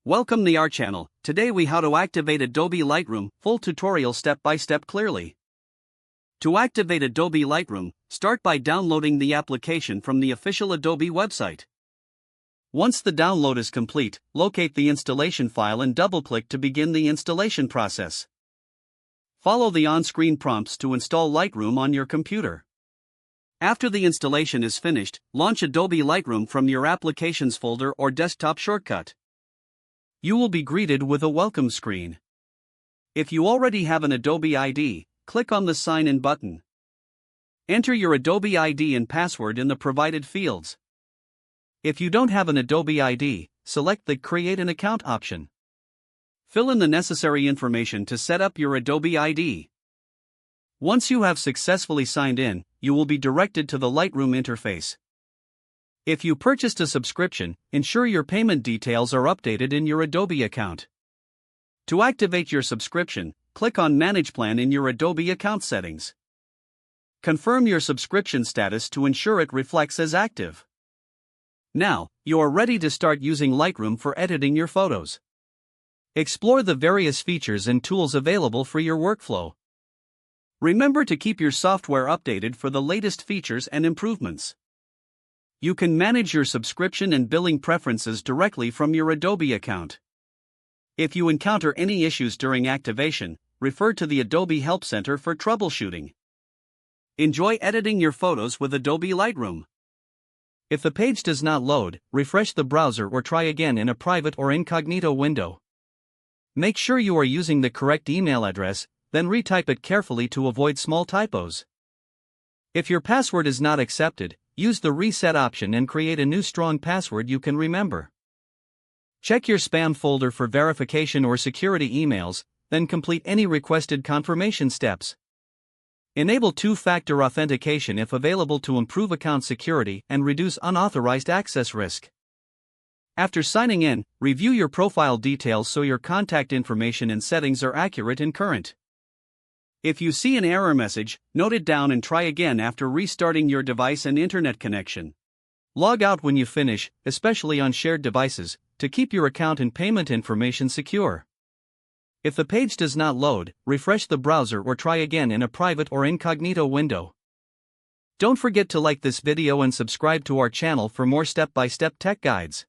Welcome to our channel. Today we how to activate Adobe Lightroom, full tutorial step by step clearly. To activate Adobe Lightroom, start by downloading the application from the official Adobe website. Once the download is complete, locate the installation file and double-click to begin the installation process. Follow the on-screen prompts to install Lightroom on your computer. After the installation is finished, launch Adobe Lightroom from your Applications folder or desktop shortcut. You will be greeted with a welcome screen. If you already have an Adobe ID, click on the Sign In button. Enter your Adobe ID and password in the provided fields. If you don't have an Adobe ID, select the Create an Account option. Fill in the necessary information to set up your Adobe ID. Once you have successfully signed in, you will be directed to the Lightroom interface. If you purchased a subscription, ensure your payment details are updated in your Adobe account. To activate your subscription, click on Manage Plan in your Adobe account settings. Confirm your subscription status to ensure it reflects as active. Now, you are ready to start using Lightroom for editing your photos. Explore the various features and tools available for your workflow. Remember to keep your software updated for the latest features and improvements. You can manage your subscription and billing preferences directly from your Adobe account. If you encounter any issues during activation, refer to the Adobe Help Center for troubleshooting. Enjoy editing your photos with Adobe Lightroom. If the page does not load, refresh the browser or try again in a private or incognito window. Make sure you are using the correct email address, then retype it carefully to avoid small typos. If your password is not accepted, use the Reset option and create a new strong password you can remember. Check your spam folder for verification or security emails, then complete any requested confirmation steps. Enable two-factor authentication if available to improve account security and reduce unauthorized access risk. After signing in, review your profile details so your contact information and settings are accurate and current. If you see an error message, note it down and try again after restarting your device and internet connection. Log out when you finish, especially on shared devices, to keep your account and payment information secure. If the page does not load, refresh the browser or try again in a private or incognito window. Don't forget to like this video and subscribe to our channel for more step-by-step tech guides.